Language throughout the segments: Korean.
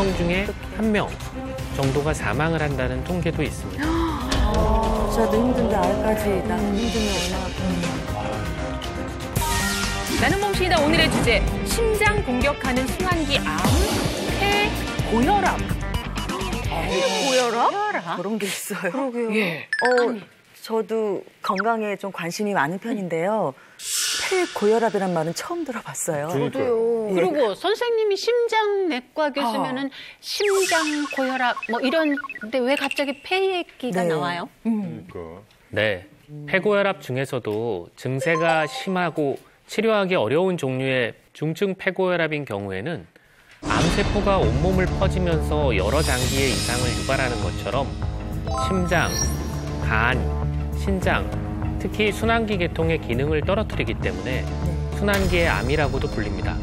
10명 중에 1명 정도가 사망을 한다는 통계도 있습니다. 저도 힘든데 알까지 나 힘들면 얼마나. 나는 몸식이다 오늘의 주제 심장 공격하는 순환기 암, 폐 고혈압. 고혈압? 그런 게 있어요. 그러게요. 예. 저도 건강에 좀 관심이 많은 편인데요. 폐고혈압이란 말은 처음 들어봤어요. 저도요. 그리고 선생님이 심장내과 교수면은 심장 고혈압 뭐 이런데 왜 갑자기 폐 얘기가 나와요? 네, 폐고혈압 중에서도 증세가 심하고 치료하기 어려운 종류의 중증 폐고혈압인 경우에는 암세포가 온몸을 퍼지면서 여러 장기의 이상을 유발하는 것처럼 심장, 간, 신장, 특히 순환기 계통의 기능을 떨어뜨리기 때문에 순환기의 암이라고도 불립니다.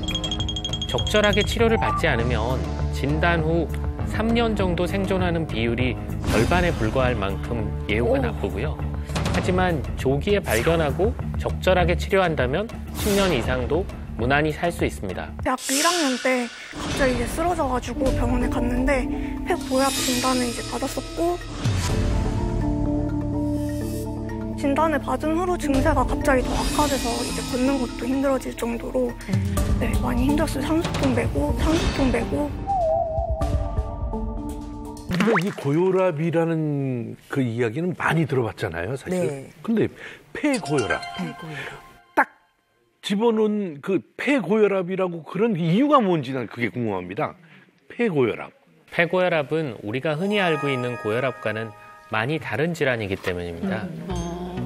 적절하게 치료를 받지 않으면 진단 후 3년 정도 생존하는 비율이 절반에 불과할 만큼 예후가 나쁘고요. 하지만 조기에 발견하고 적절하게 치료한다면 10년 이상도 무난히 살 수 있습니다. 대학교 1학년 때 갑자기 이제 쓰러져가지고 병원에 갔는데 폐고혈압 진단을 이제 받았었고 진단을 받은 후로 증세가 갑자기 더 악화돼서 이제 걷는 것도 힘들어질 정도로 네, 많이 힘들었어요. 산소통 메고 우리가 이 고혈압이라는 그 이야기는 많이 들어봤잖아요, 사실. 네. 근데 폐고혈압. 딱 집어넣은 그 폐고혈압이라고 그런 이유가 뭔지 난 그게 궁금합니다. 폐고혈압. 폐고혈압은 우리가 흔히 알고 있는 고혈압과는 많이 다른 질환이기 때문입니다.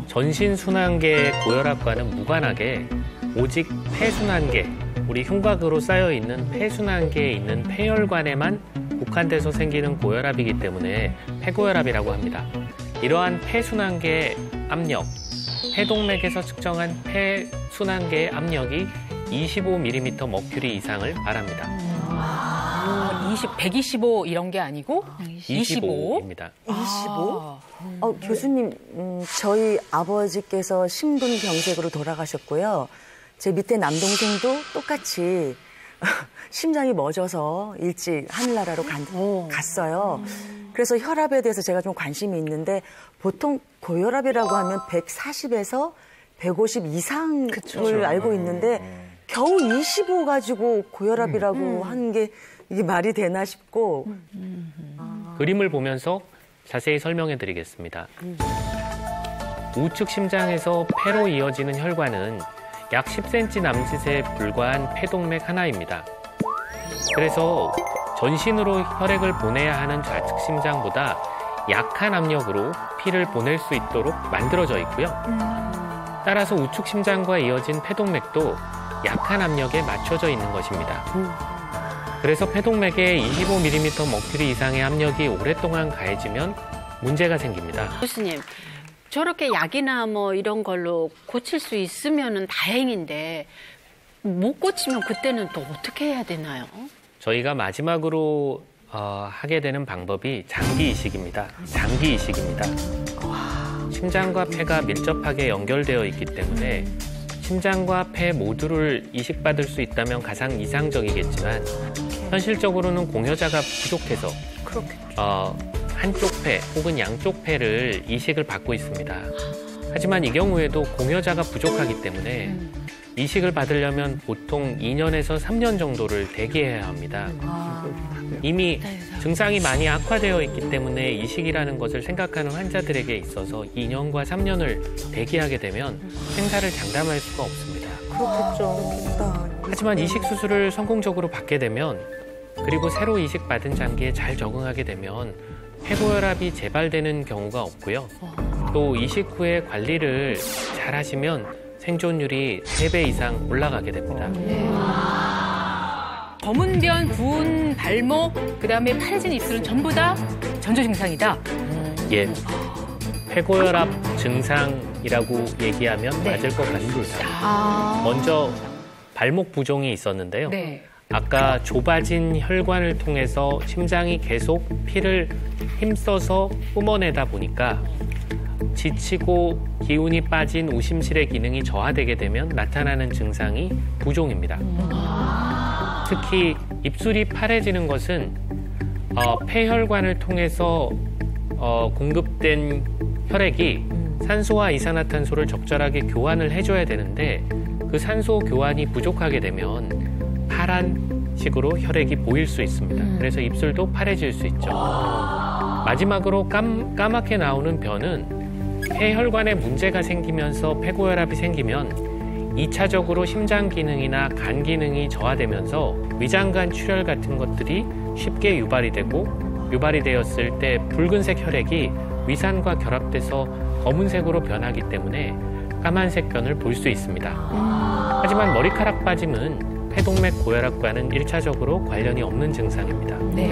전신 순환계의 고혈압과는 무관하게 오직 폐순환계, 우리 흉곽으로 쌓여 있는 폐순환계에 있는 폐혈관에만 국한돼서 생기는 고혈압이기 때문에 폐고혈압이라고 합니다. 이러한 폐순환계의 압력, 폐동맥에서 측정한 폐순환계의 압력이 25mm 머큐리 이상을 말합니다. 125 이런 게 아니고 25입니다. 25? 교수님, 저희 아버지께서 심근경색으로 돌아가셨고요. 제 밑에 남동생도 똑같이 심장이 멎어서 일찍 하늘나라로 갔어요. 그래서 혈압에 대해서 제가 좀 관심이 있는데 보통 고혈압이라고 하면 140에서 150 이상을 알고 있는데 겨우 25 가지고 고혈압이라고 하는 게 이게 말이 되나 싶고. 그림을 보면서 자세히 설명해 드리겠습니다. 우측 심장에서 폐로 이어지는 혈관은 약 10cm 남짓에 불과한 폐동맥 하나입니다. 그래서 전신으로 혈액을 보내야 하는 좌측 심장보다 약한 압력으로 피를 보낼 수 있도록 만들어져 있고요. 따라서 우측 심장과 이어진 폐동맥도 약한 압력에 맞춰져 있는 것입니다. 그래서 폐동맥에 25mm 머큐리 이상의 압력이 오랫동안 가해지면 문제가 생깁니다. 교수님, 저렇게 약이나 뭐 이런 걸로 고칠 수 있으면 다행인데 못 고치면 그때는 또 어떻게 해야 되나요? 저희가 마지막으로 하게 되는 방법이 장기 이식입니다. 장기 이식입니다. 심장과 폐가 밀접하게 연결되어 있기 때문에 심장과 폐 모두를 이식받을 수 있다면 가장 이상적이겠지만 현실적으로는 공여자가 부족해서 한쪽 폐 혹은 양쪽 폐를 이식을 받고 있습니다. 하지만 이 경우에도 공여자가 부족하기 때문에 이식을 받으려면 보통 2년에서 3년 정도를 대기해야 합니다. 이미 증상이 많이 악화되어 있기 때문에 이식이라는 것을 생각하는 환자들에게 있어서 2년과 3년을 대기하게 되면 생사를 장담할 수가 없습니다. 그렇겠죠. 하지만 이식 수술을 성공적으로 받게 되면 그리고 새로 이식받은 장기에 잘 적응하게 되면 폐고혈압이 재발되는 경우가 없고요. 또 이식 후에 관리를 잘 하시면 생존율이 3배 이상 올라가게 됩니다. 검은 변, 부은 발목, 그다음에 파래진 입술은 전부 다 전조 증상이다. 예, 폐고혈압 증상이라고 얘기하면 맞을 것 같습니다. 먼저 발목 부종이 있었는데요. 아까 좁아진 혈관을 통해서 심장이 계속 피를 힘써서 뿜어내다 보니까 지치고 기운이 빠진 우심실의 기능이 저하되게 되면 나타나는 증상이 부종입니다. 특히 입술이 파래지는 것은 폐혈관을 통해서 공급된 혈액이 산소와 이산화탄소를 적절하게 교환을 해줘야 되는데 그 산소 교환이 부족하게 되면 파란식으로 혈액이 보일 수 있습니다. 그래서 입술도 파래질 수 있죠. 마지막으로 까맣게 나오는 변은 폐혈관에 문제가 생기면서 폐고혈압이 생기면 2차적으로 심장 기능이나 간 기능이 저하되면서 위장관 출혈 같은 것들이 쉽게 유발이 되고 유발이 되었을 때 붉은색 혈액이 위산과 결합돼서 검은색으로 변하기 때문에 까만색 변을 볼 수 있습니다. 하지만 머리카락 빠짐은 폐동맥 고혈압과는 1차적으로 관련이 없는 증상입니다. 네.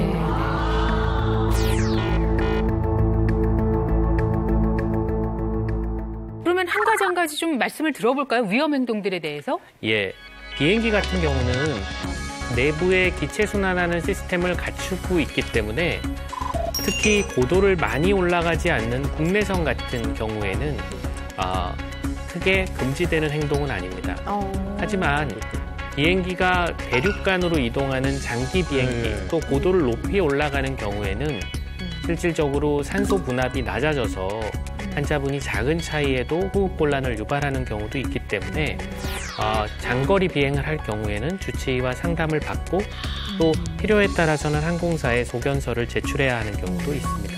그러면 한 가지 좀 말씀을 들어볼까요? 위험 행동들에 대해서? 예, 비행기 같은 경우는 내부에 기체 순환하는 시스템을 갖추고 있기 때문에 특히 고도를 많이 올라가지 않는 국내선 같은 경우에는 크게 금지되는 행동은 아닙니다. 하지만 비행기가 대륙간으로 이동하는 장기 비행기 또 고도를 높이 올라가는 경우에는 실질적으로 산소 분압이 낮아져서 환자분이 작은 차이에도 호흡곤란을 유발하는 경우도 있기 때문에 장거리 비행을 할 경우에는 주치의와 상담을 받고 또 필요에 따라서는 항공사에 소견서를 제출해야 하는 경우도 있습니다.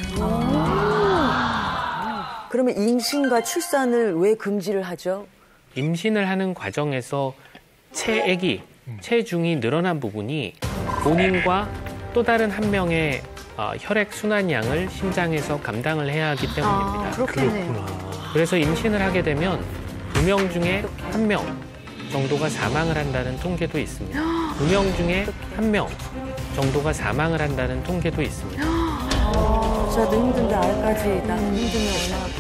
그러면 임신과 출산을 왜 금지를 하죠? 임신을 하는 과정에서 체중이 늘어난 부분이 본인과 또 다른 한 명의 혈액 순환량을 심장에서 감당을 해야 하기 때문입니다. 그렇겠네요. 그래서 임신을 하게 되면 2명 중에 1명 정도가 사망을 한다는 통계도 있습니다. 2명 중에 1명 정도가 사망을 한다는 통계도 있습니다. 저도 힘든데 알까지 나 힘들면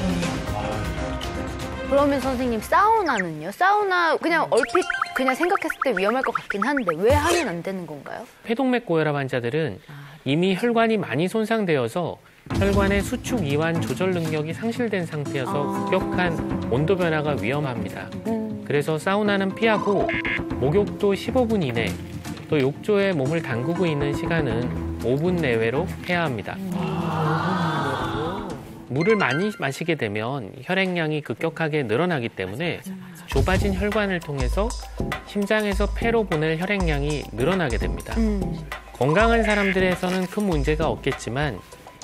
그러면 선생님 사우나는요? 사우나 그냥 얼핏 그냥 생각했을 때 위험할 것 같긴 한데 왜 하면 안 되는 건가요? 폐동맥 고혈압 환자들은 이미 혈관이 많이 손상되어서 혈관의 수축 이완 조절 능력이 상실된 상태여서 급격한 온도 변화가 위험합니다. 그래서 사우나는 피하고 목욕도 15분 이내 또 욕조에 몸을 담그고 있는 시간은 5분 내외로 해야 합니다. 물을 많이 마시게 되면 혈액량이 급격하게 늘어나기 때문에 좁아진 혈관을 통해서 심장에서 폐로 보낼 혈액량이 늘어나게 됩니다. 건강한 사람들에서는 큰 문제가 없겠지만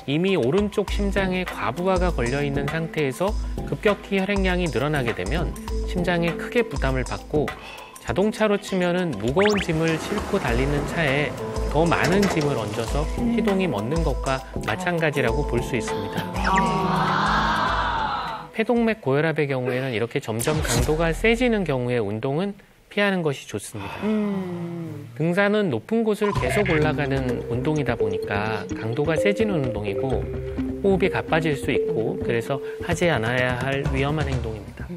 이미 오른쪽 심장에 과부하가 걸려있는 상태에서 급격히 혈액량이 늘어나게 되면 심장에 크게 부담을 받고 자동차로 치면은 무거운 짐을 싣고 달리는 차에 더 많은 짐을 얹어서 시동이 멎는 것과 마찬가지라고 볼 수 있습니다. 폐동맥 고혈압의 경우에는 이렇게 점점 강도가 세지는 경우에 운동은 피하는 것이 좋습니다. 등산은 높은 곳을 계속 올라가는 운동이다 보니까 강도가 세지는 운동이고 호흡이 가빠질 수 있고 그래서 하지 않아야 할 위험한 행동입니다.